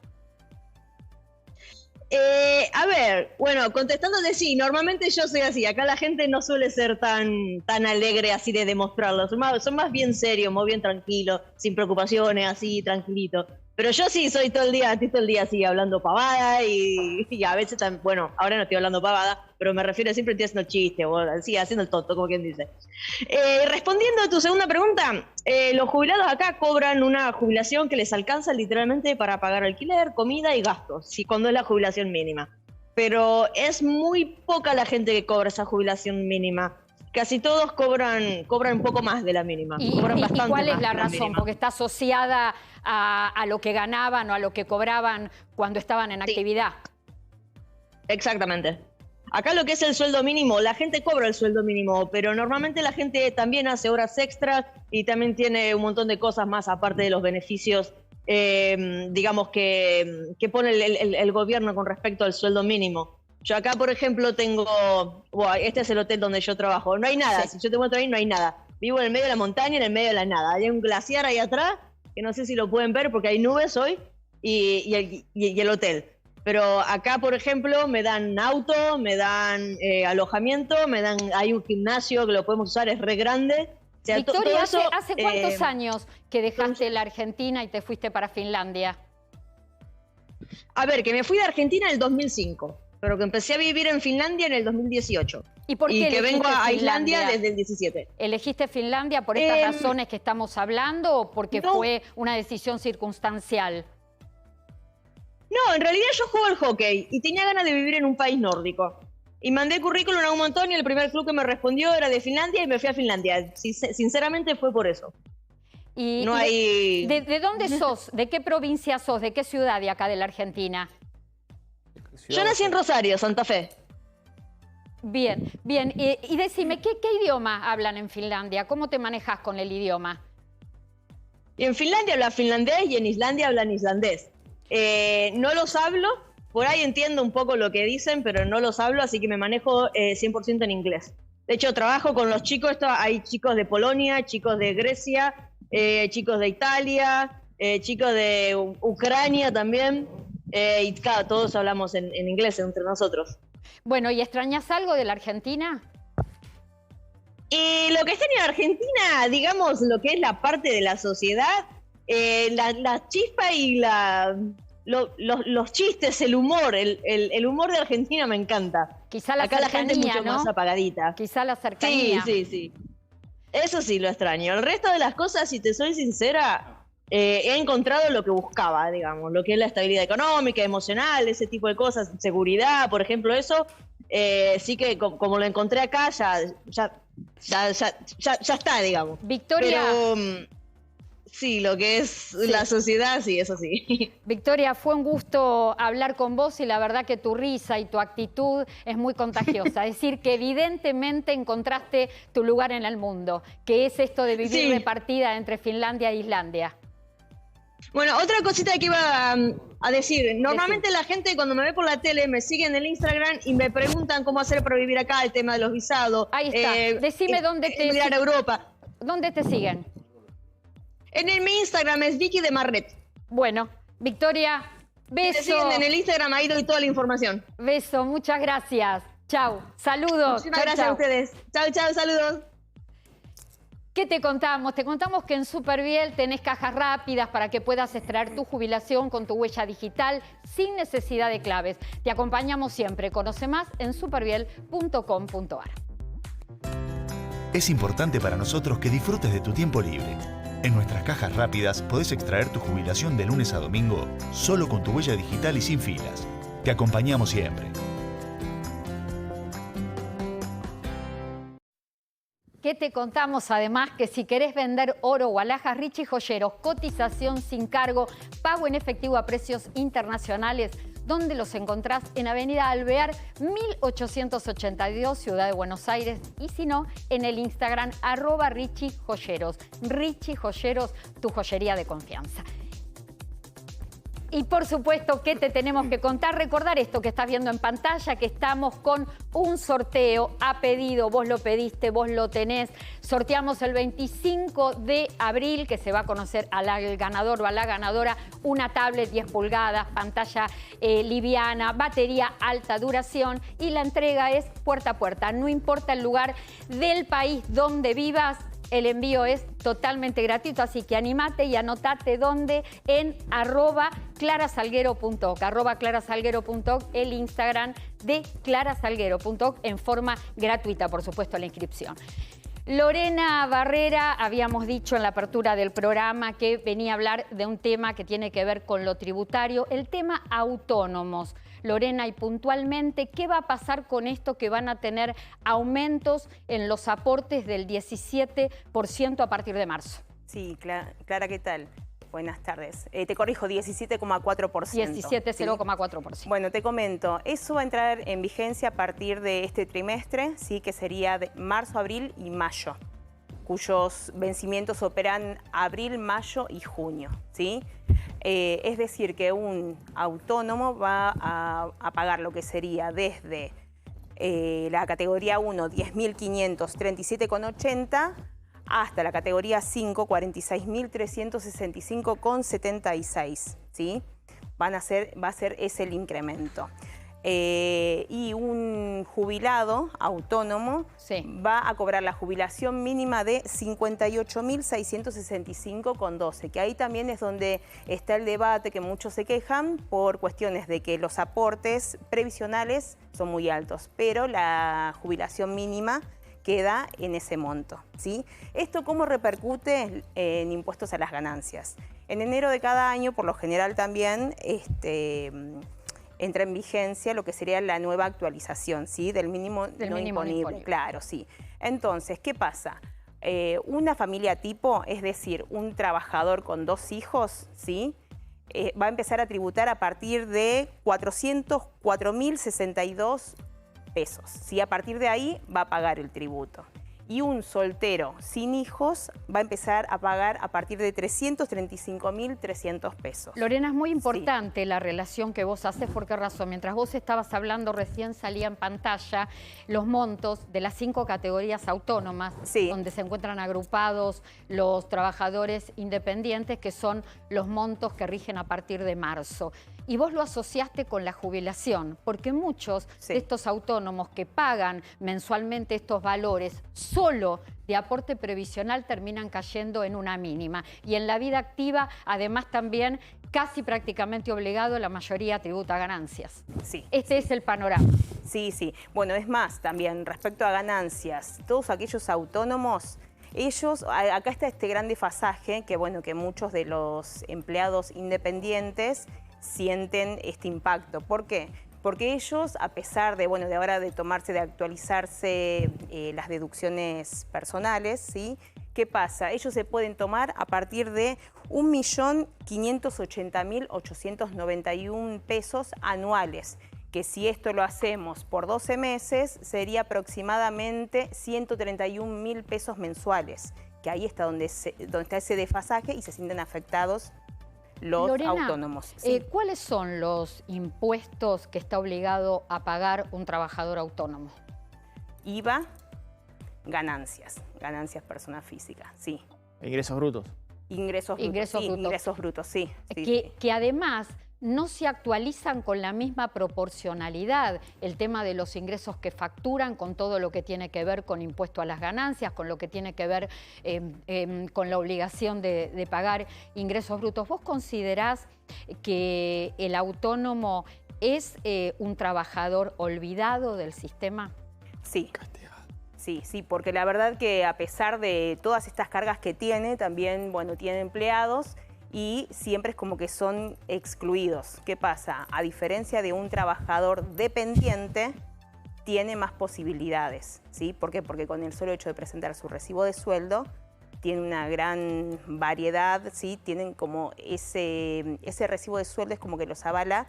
A ver, bueno, contestándote sí, normalmente yo soy así. Acá la gente no suele ser tan alegre así de demostrarlo. Son más bien serios, más bien tranquilos, sin preocupaciones, así, tranquilito. Pero yo sí soy todo el día así hablando pavada y a veces también, bueno, ahora no estoy hablando pavada, pero me refiero siempre estoy haciendo chistes o así, haciendo el tonto, como quien dice. Respondiendo a tu segunda pregunta, los jubilados acá cobran una jubilación que les alcanza literalmente para pagar alquiler, comida y gastos, sí, cuando es la jubilación mínima. Pero es muy poca la gente que cobra esa jubilación mínima. casi todos cobran un poco más de la mínima. ¿Y cuál es la razón? Porque está asociada a lo que ganaban o a lo que cobraban cuando estaban en actividad. Exactamente. Acá lo que es el sueldo mínimo, la gente cobra el sueldo mínimo, pero normalmente la gente también hace horas extras y también tiene un montón de cosas más aparte de los beneficios, digamos, que pone el gobierno con respecto al sueldo mínimo. Yo acá, por ejemplo, tengo... Bueno, este es el hotel donde yo trabajo. No hay nada. Sí. Si yo te muestro ahí, no hay nada. Vivo en el medio de la montaña, en el medio de la nada. Hay un glaciar ahí atrás, que no sé si lo pueden ver porque hay nubes hoy, y el hotel. Pero acá, por ejemplo, me dan auto, me dan alojamiento, hay un gimnasio que lo podemos usar, es re grande. O sea, Victoria, ¿hace cuántos años que dejaste la Argentina y te fuiste para Finlandia? A ver, que me fui de Argentina en el 2005, pero que empecé a vivir en Finlandia en el 2018. ¿Y por qué que vengo a Islandia Finlandia desde el 17. ¿Elegiste Finlandia por estas razones que estamos hablando o porque fue una decisión circunstancial? No, en realidad yo juego al hockey y tenía ganas de vivir en un país nórdico. Y mandé currículum a un montón y el primer club que me respondió era de Finlandia y me fui a Finlandia. Sinceramente fue por eso. ¿De dónde sos? ¿De qué provincia sos? ¿De qué ciudad de acá de la Argentina? Yo nací en Rosario, Santa Fe. Bien, bien. Y decime, ¿qué idioma hablan en Finlandia? ¿Cómo te manejas con el idioma? Y en Finlandia hablan finlandés y en Islandia hablan islandés. No los hablo, por ahí entiendo un poco lo que dicen, pero no los hablo, así que me manejo 100% en inglés. De hecho, trabajo con los chicos, hay chicos de Polonia, chicos de Grecia, chicos de Italia, chicos de Ucrania también, y claro, todos hablamos en inglés entre nosotros. Bueno, ¿y extrañas algo de la Argentina? Y lo que está en Argentina, digamos, lo que es la parte de la sociedad, la chispa y los chistes, el humor, el humor de Argentina me encanta. Quizá la Acá cercanía, la gente es mucho más apagadita. Quizá la cercanía. Sí. Eso sí lo extraño. El resto de las cosas, si te soy sincera, he encontrado lo que buscaba, digamos, lo que es la estabilidad económica, emocional, ese tipo de cosas, seguridad, por ejemplo, eso. Sí que como lo encontré acá, ya está, digamos. Victoria. Pero sí, lo que es la sociedad, sí, eso sí. Victoria, fue un gusto hablar con vos y la verdad que tu risa y tu actitud es muy contagiosa. Es decir, que evidentemente encontraste tu lugar en el mundo, que es esto de vivir repartida entre Finlandia e Islandia. Bueno, otra cosita que iba a decir. Normalmente la gente cuando me ve por la tele me sigue en el Instagram y me preguntan cómo hacer para vivir acá, el tema de los visados. Ahí está. Decime dónde te... Emigrar a Europa. ¿Dónde te siguen? En mi Instagram es Vicky de Marret. Bueno, Victoria, beso. Si te siguen en el Instagram, ahí doy toda la información. Beso, muchas gracias. Chau, saludos. Muchísimas gracias a ustedes. Chau, saludos. ¿Qué te contamos? Te contamos que en Superviel tenés cajas rápidas para que puedas extraer tu jubilación con tu huella digital sin necesidad de claves. Te acompañamos siempre. Conoce más en superviel.com.ar. Es importante para nosotros que disfrutes de tu tiempo libre. En nuestras cajas rápidas podés extraer tu jubilación de lunes a domingo solo con tu huella digital y sin filas. Te acompañamos siempre. ¿Qué te contamos? Además que si querés vender oro o alhajas, Richie Joyeros, cotización sin cargo, pago en efectivo a precios internacionales. ¿Dónde los encontrás? En Avenida Alvear, 1882, Ciudad de Buenos Aires. Y si no, en el Instagram, @Richie Joyeros. Richie Joyeros, tu joyería de confianza. Y por supuesto, ¿qué te tenemos que contar? Recordar esto que estás viendo en pantalla, que estamos con un sorteo a pedido. Vos lo pediste, vos lo tenés. Sorteamos el 25 de abril, que se va a conocer al ganador o a la ganadora, una tablet 10 pulgadas, pantalla liviana, batería alta duración, y la entrega es puerta a puerta. No importa el lugar del país donde vivas, el envío es totalmente gratuito, así que animate y anotate dónde en @clarasalguero.oc, @clarasalguero.oc, el Instagram de clarasalguero.oc, en forma gratuita, por supuesto, la inscripción. Lorena Barrera, habíamos dicho en la apertura del programa que venía a hablar de un tema que tiene que ver con lo tributario, el tema autónomos. Lorena, y puntualmente, ¿qué va a pasar con esto que van a tener aumentos en los aportes del 17% a partir de marzo? Sí, Clara, ¿qué tal? Buenas tardes. Te corrijo, 17,4%. 17,04%. ¿sí? Bueno, te comento, eso va a entrar en vigencia a partir de este trimestre, ¿sí? Que sería de marzo, abril y mayo, cuyos vencimientos operan abril, mayo y junio, ¿sí? Es decir, que un autónomo va a pagar lo que sería desde la categoría 1, 10.537,80, hasta la categoría 5, 46.365,76, ¿sí? Va a ser ese el incremento. Y un jubilado autónomo va a cobrar la jubilación mínima de 58.665,12, que ahí también es donde está el debate, que muchos se quejan por cuestiones de que los aportes previsionales son muy altos, pero la jubilación mínima queda en ese monto, ¿sí? ¿Esto cómo repercute en impuestos a las ganancias? En enero de cada año, por lo general también, entra en vigencia lo que sería la nueva actualización, ¿sí? Del mínimo no imponible. Claro, sí. Entonces, ¿qué pasa? Una familia tipo, es decir, un trabajador con 2 hijos, ¿sí? Va a empezar a tributar a partir de 404.062 pesos. ¿Sí? A partir de ahí va a pagar el tributo. Y un soltero sin hijos va a empezar a pagar a partir de 335.300 pesos. Lorena, es muy importante la relación que vos haces. ¿Por qué razón? Mientras vos estabas hablando, recién salía en pantalla los montos de las 5 categorías autónomas, donde se encuentran agrupados los trabajadores independientes, que son los montos que rigen a partir de marzo. Y vos lo asociaste con la jubilación, porque muchos de estos autónomos que pagan mensualmente estos valores solo de aporte previsional terminan cayendo en una mínima. Y en la vida activa, además, también casi prácticamente obligado, la mayoría tributa ganancias. Este es el panorama. Sí, sí. Bueno, es más, también respecto a ganancias, todos aquellos autónomos, ellos, acá está este gran desfasaje que, bueno, que muchos de los empleados independientes sienten este impacto. ¿Por qué? Porque ellos, a pesar de, bueno, de ahora de actualizarse las deducciones personales, ¿sí? ¿Qué pasa? Ellos se pueden tomar a partir de 1.580.891 pesos anuales, que si esto lo hacemos por 12 meses, sería aproximadamente 131.000 pesos mensuales, que ahí está donde está ese desfasaje y se sienten afectados los autónomos. ¿Cuáles son los impuestos que está obligado a pagar un trabajador autónomo? IVA, ganancias persona física, sí. ¿Ingresos brutos? Ingresos brutos, sí. Que además no se actualizan con la misma proporcionalidad. El tema de los ingresos que facturan con todo lo que tiene que ver con impuesto a las ganancias, con lo que tiene que ver con la obligación de pagar ingresos brutos. ¿Vos considerás que el autónomo es un trabajador olvidado del sistema? Sí. Sí, porque la verdad que a pesar de todas estas cargas que tiene, también, bueno, tiene empleados y siempre es como que son excluidos. ¿Qué pasa? A diferencia de un trabajador dependiente, tiene más posibilidades, ¿sí? ¿Por qué? Porque con el solo hecho de presentar su recibo de sueldo, tiene una gran variedad, ¿sí? Tienen como ese recibo de sueldo es como que los avala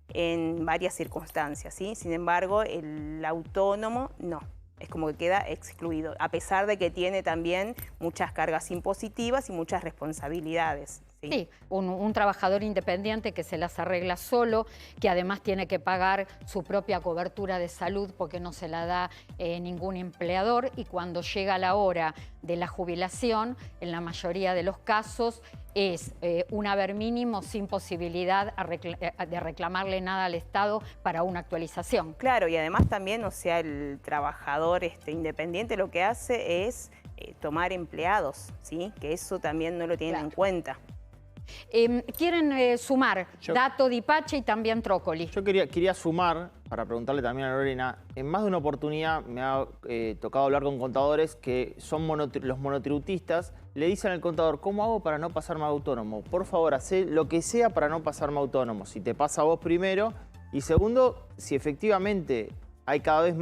en varias circunstancias, ¿sí? Sin embargo, el autónomo no. Es como que queda excluido, a pesar de que tiene también muchas cargas impositivas y muchas responsabilidades. Sí, un trabajador independiente que se las arregla solo, que además tiene que pagar su propia cobertura de salud porque no se la da ningún empleador, y cuando llega la hora de la jubilación, en la mayoría de los casos, es un haber mínimo sin posibilidad de reclamarle nada al Estado para una actualización. Claro, y además también, o sea, el trabajador independiente lo que hace es tomar empleados, ¿sí? Que eso también no lo tienen en cuenta. Quieren sumar Dato, Dipache y también Trócoli. Yo quería sumar, para preguntarle también a Lorena, en más de una oportunidad me ha tocado hablar con contadores que son los monotributistas, le dicen al contador, ¿cómo hago para no pasarme a autónomo? Por favor, hacé lo que sea para no pasarme a autónomo. Si te pasa a vos primero, Y segundo, si efectivamente hay cada vez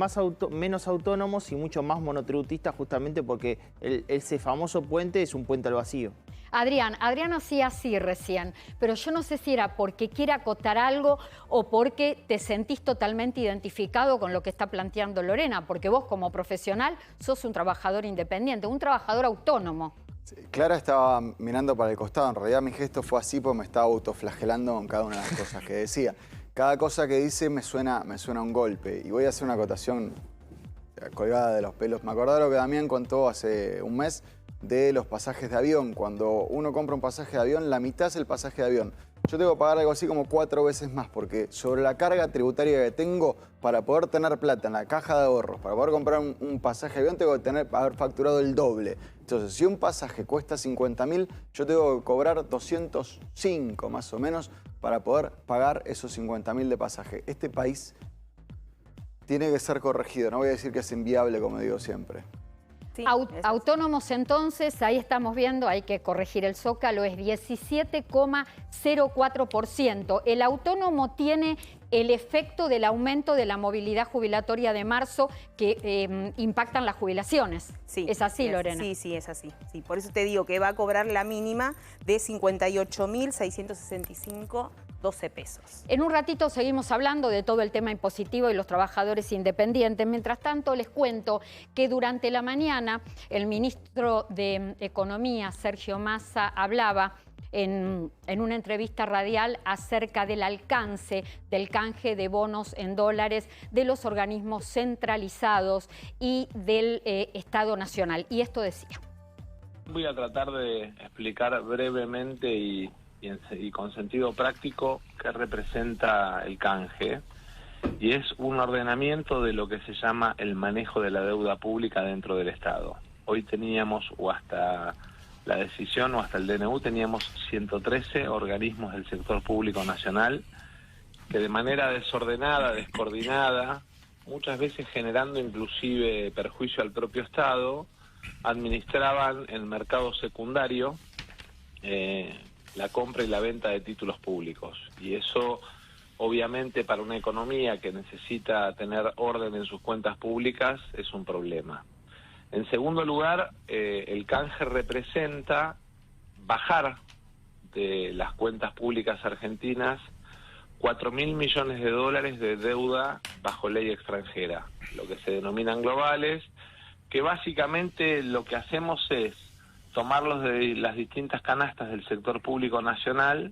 menos autónomos y mucho más monotributistas, justamente porque ese famoso puente es un puente al vacío. Adrián hacía así recién, pero yo no sé si era porque quiere acotar algo o porque te sentís totalmente identificado con lo que está planteando Lorena, porque vos como profesional sos un trabajador independiente, un trabajador autónomo. Sí, Clara estaba mirando para el costado, en realidad mi gesto fue así porque me estaba autoflagelando con cada una de las cosas que decía. Cada cosa que dice me suena un golpe y voy a hacer una acotación colgada de los pelos. Me acordaba lo que Damián contó hace un mes de los pasajes de avión. Cuando uno compra un pasaje de avión, la mitad es el pasaje de avión. Yo tengo que pagar algo así como 4 veces más porque sobre la carga tributaria que tengo para poder tener plata en la caja de ahorros, para poder comprar un pasaje de avión, tengo que haber facturado el doble. Entonces, si un pasaje cuesta 50.000, yo tengo que cobrar 205 más o menos para poder pagar esos 50.000 de pasaje. Este país tiene que ser corregido. No voy a decir que es inviable, como digo siempre. Sí, Autónomos entonces, ahí estamos viendo, hay que corregir el zócalo, es 17,04%. El autónomo tiene el efecto del aumento de la movilidad jubilatoria de marzo que impactan las jubilaciones. Sí, ¿Es así, Lorena? Sí, es así. Sí, por eso te digo que va a cobrar la mínima de 58.665,12 pesos. En un ratito seguimos hablando de todo el tema impositivo y los trabajadores independientes. Mientras tanto, les cuento que durante la mañana el ministro de Economía, Sergio Massa, hablaba en una entrevista radial acerca del alcance del canje de bonos en dólares de los organismos centralizados y del Estado Nacional. Y esto decía. Voy a tratar de explicar brevemente y con sentido práctico qué representa el canje. Y es un ordenamiento de lo que se llama el manejo de la deuda pública dentro del Estado. Hoy teníamos, o hasta la decisión o hasta el DNU, teníamos 113 organismos del sector público nacional que de manera desordenada, descoordinada, muchas veces generando inclusive perjuicio al propio Estado, administraban el mercado secundario la compra y la venta de títulos públicos. Y eso, obviamente, para una economía que necesita tener orden en sus cuentas públicas, es un problema. En segundo lugar, el canje representa bajar de las cuentas públicas argentinas 4.000 millones de dólares de deuda bajo ley extranjera, lo que se denominan globales, que básicamente lo que hacemos es tomarlos de las distintas canastas del sector público nacional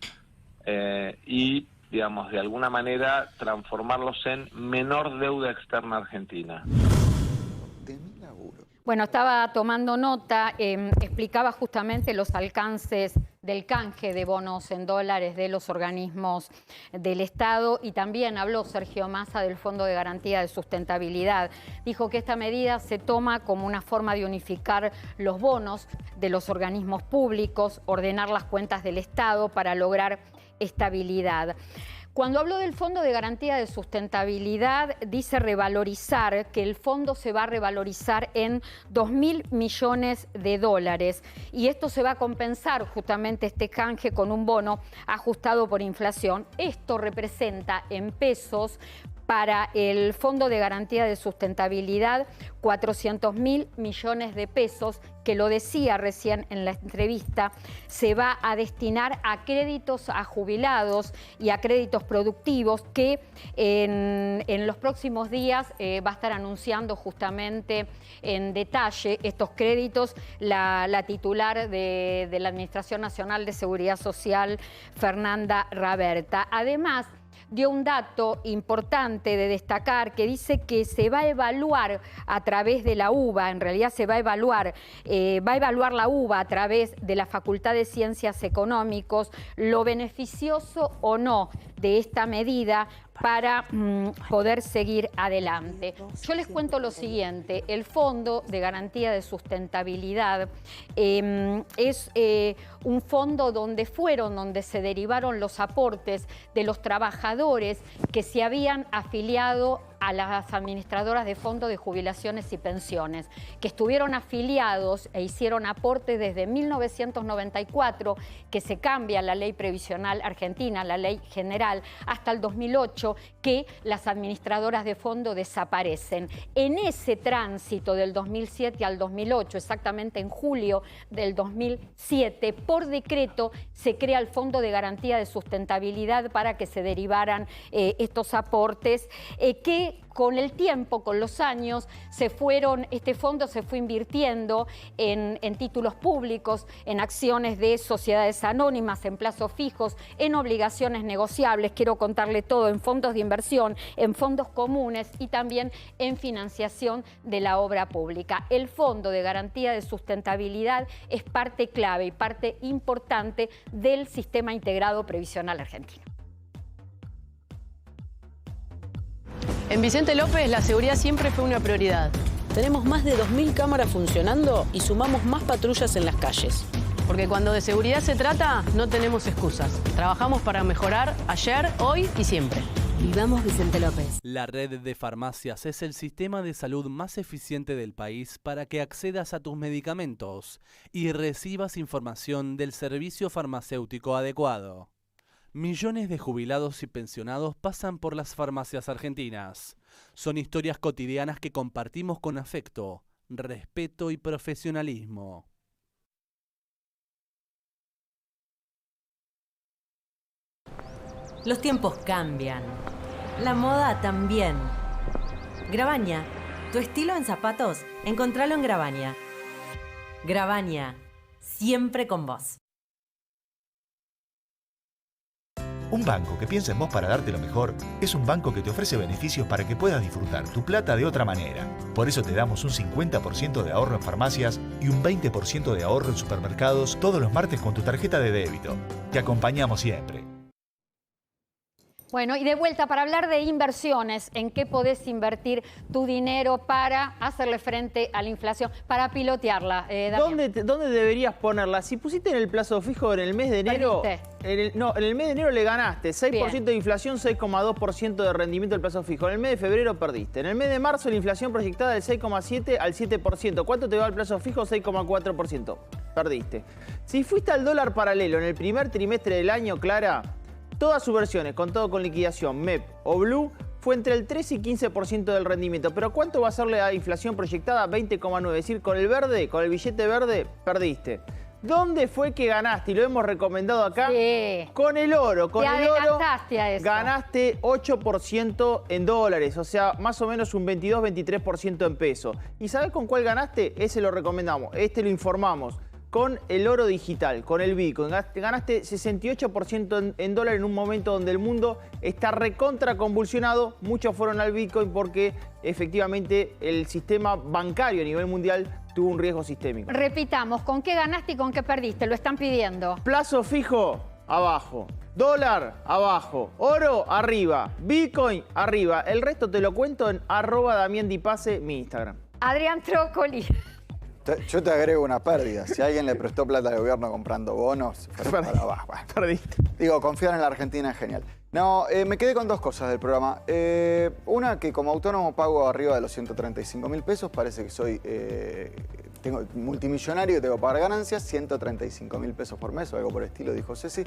y, digamos, de alguna manera transformarlos en menor deuda externa argentina. Bueno, estaba tomando nota, explicaba justamente los alcances del canje de bonos en dólares de los organismos del Estado y también habló Sergio Massa del Fondo de Garantía de Sustentabilidad. Dijo que esta medida se toma como una forma de unificar los bonos de los organismos públicos, ordenar las cuentas del Estado para lograr estabilidad. Cuando habló del Fondo de Garantía de Sustentabilidad, dice revalorizar, que el fondo se va a revalorizar en 2.000 millones de dólares. Y esto se va a compensar justamente este canje con un bono ajustado por inflación. Esto representa en pesos para el Fondo de Garantía de Sustentabilidad 400.000 millones de pesos, que lo decía recién en la entrevista, se va a destinar a créditos a jubilados y a créditos productivos que en los próximos días va a estar anunciando justamente en detalle estos créditos la titular de la Administración Nacional de Seguridad Social, Fernanda Raberta. Además, dio un dato importante de destacar que dice que se va a evaluar a través de la UBA, en realidad se va a evaluar la UBA a través de la Facultad de Ciencias Económicas, lo beneficioso o no de esta medida para poder seguir adelante. Yo les cuento lo siguiente, el Fondo de Garantía de Sustentabilidad es un fondo donde se derivaron los aportes de los trabajadores que se habían afiliado a las administradoras de fondos de jubilaciones y pensiones, que estuvieron afiliados e hicieron aporte desde 1994, que se cambia la ley previsional argentina, la ley general, hasta el 2008, que las administradoras de fondo desaparecen. En ese tránsito del 2007 al 2008, exactamente en julio del 2007, por decreto se crea el Fondo de Garantía de Sustentabilidad para que se derivaran estos aportes que con el tiempo, con los años, este fondo se fue invirtiendo en títulos públicos, en acciones de sociedades anónimas, en plazos fijos, en obligaciones negociables, quiero contarle todo, en fondos de inversión, en fondos comunes y también en financiación de la obra pública. El Fondo de Garantía de Sustentabilidad es parte clave y parte importante del sistema integrado previsional argentino. En Vicente López la seguridad siempre fue una prioridad. Tenemos más de 2.000 cámaras funcionando y sumamos más patrullas en las calles. Porque cuando de seguridad se trata, no tenemos excusas. Trabajamos para mejorar ayer, hoy y siempre. Vivamos Vicente López. La red de farmacias es el sistema de salud más eficiente del país para que accedas a tus medicamentos y recibas información del servicio farmacéutico adecuado. Millones de jubilados y pensionados pasan por las farmacias argentinas. Son historias cotidianas que compartimos con afecto, respeto y profesionalismo. Los tiempos cambian. La moda también. Grabaña, tu estilo en zapatos, encontralo en Grabaña. Grabaña, siempre con vos. Un banco que piensa en vos para darte lo mejor es un banco que te ofrece beneficios para que puedas disfrutar tu plata de otra manera. Por eso te damos un 50% de ahorro en farmacias y un 20% de ahorro en supermercados todos los martes con tu tarjeta de débito. Te acompañamos siempre. Bueno, y de vuelta para hablar de inversiones, en qué podés invertir tu dinero para hacerle frente a la inflación, para pilotearla. ¿Dónde deberías ponerla? Si pusiste en el plazo fijo en el mes de enero, en el mes de enero le ganaste 6% de inflación, 6,2% de rendimiento del plazo fijo. En el mes de febrero perdiste. En el mes de marzo la inflación proyectada del 6,7 al 7%. ¿Cuánto te va el plazo fijo? 6,4%. Perdiste. Si fuiste al dólar paralelo en el primer trimestre del año, Clara, todas sus versiones, con todo con liquidación, MEP o Blue, fue entre el 13 y 15% del rendimiento. ¿Pero cuánto va a ser la inflación proyectada? 20,9%. Es decir, con el verde, con el billete verde, perdiste. ¿Dónde fue que ganaste? Y lo hemos recomendado acá. Sí. Con el oro. Con el oro a eso. Ganaste 8% en dólares, o sea, más o menos un 22-23% en pesos. ¿Y sabés con cuál ganaste? Ese lo recomendamos, este lo informamos. Con el oro digital, con el Bitcoin. Ganaste 68% en dólar en un momento donde el mundo está recontra convulsionado. Muchos fueron al Bitcoin porque efectivamente el sistema bancario a nivel mundial tuvo un riesgo sistémico. Repitamos, ¿con qué ganaste y con qué perdiste? Lo están pidiendo. Plazo fijo, abajo. Dólar, abajo. Oro, arriba. Bitcoin, arriba. El resto te lo cuento en @DamianDiPase, mi Instagram. Adrián Trócoli. Yo te agrego una pérdida. Si alguien le prestó plata al gobierno comprando bonos, para abajo. Perdiste. Digo, confiar en la Argentina es genial. No, me quedé con dos cosas del programa. Una, que como autónomo pago arriba de los 135.000 pesos. Parece que soy tengo multimillonario y tengo que pagar ganancias. 135.000 pesos por mes o algo por el estilo, dijo Ceci.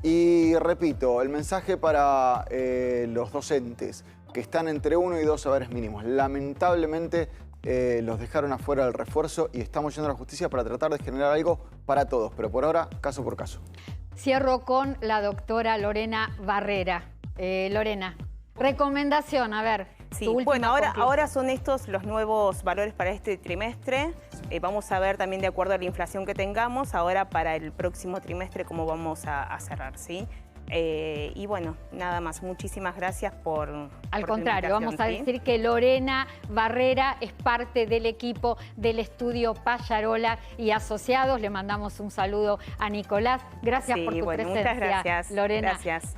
Y repito, el mensaje para los docentes que están entre 1 y 2 saberes mínimos. Lamentablemente los dejaron afuera del refuerzo y estamos yendo a la justicia para tratar de generar algo para todos, pero por ahora, caso por caso. Cierro con la doctora Lorena Barrera. Lorena, recomendación, a ver. Sí, bueno, ahora son estos los nuevos valores para este trimestre. Vamos a ver también de acuerdo a la inflación que tengamos, ahora para el próximo trimestre cómo vamos a cerrar, ¿sí? Y bueno, nada más. Muchísimas gracias por Al contrario, vamos a decir que Lorena Barrera es parte del equipo del estudio Pallarola y Asociados. Le mandamos un saludo a Nicolás. Gracias por tu presencia, muchas gracias, Lorena. Gracias.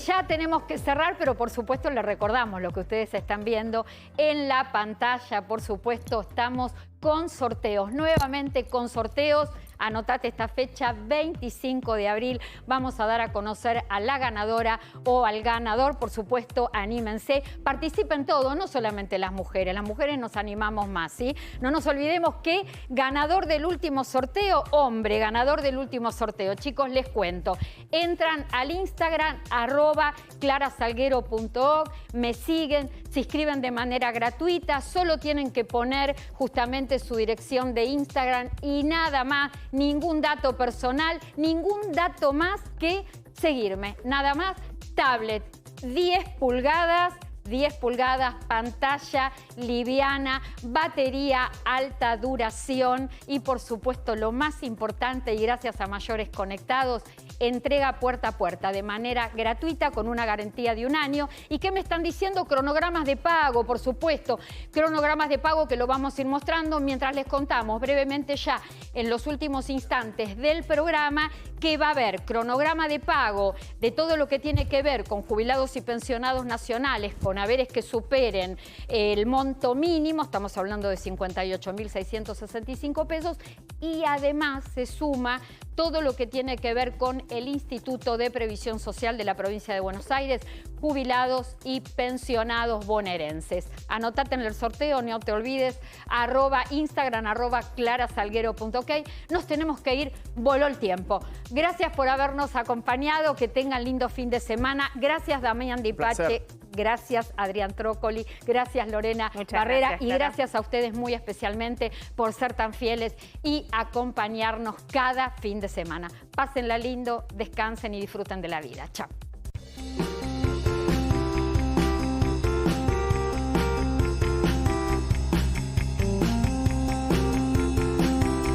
Ya tenemos que cerrar, pero por supuesto les recordamos lo que ustedes están viendo en la pantalla. Por supuesto, estamos con sorteos, nuevamente con sorteos. Anotate esta fecha, 25 de abril. Vamos a dar a conocer a la ganadora o al ganador. Por supuesto, anímense. Participen todos, no solamente las mujeres. Las mujeres nos animamos más, ¿sí? No nos olvidemos que ganador del último sorteo, hombre, ganador del último sorteo. Chicos, les cuento. Entran al Instagram, @clarasalguero.org, me siguen, se inscriben de manera gratuita, solo tienen que poner justamente su dirección de Instagram y nada más, ningún dato personal, ningún dato más que seguirme. Nada más, tablet, 10 pulgadas, pantalla liviana, batería alta duración y por supuesto lo más importante y gracias a Mayores Conectados, entrega puerta a puerta de manera gratuita con una garantía de 1 año. ¿Y qué me están diciendo? Cronogramas de pago, por supuesto. Cronogramas de pago que lo vamos a ir mostrando mientras les contamos brevemente ya en los últimos instantes del programa que va a haber cronograma de pago de todo lo que tiene que ver con jubilados y pensionados nacionales, con haberes que superen el monto mínimo, estamos hablando de 58.665 pesos, y además se suma todo lo que tiene que ver con el Instituto de Previsión Social de la provincia de Buenos Aires, jubilados y pensionados bonaerenses. Anotate en el sorteo, no te olvides, @Instagram, @clarasalguero.ok. Nos tenemos que ir, voló el tiempo. Gracias por habernos acompañado, que tengan lindo fin de semana. Gracias Damián Dipache, gracias Adrián Trócoli, gracias Lorena Barrera gracias, y gracias a ustedes muy especialmente por ser tan fieles y acompañarnos cada fin de semana. Pásenla lindo, descansen y disfruten de la vida. Chao.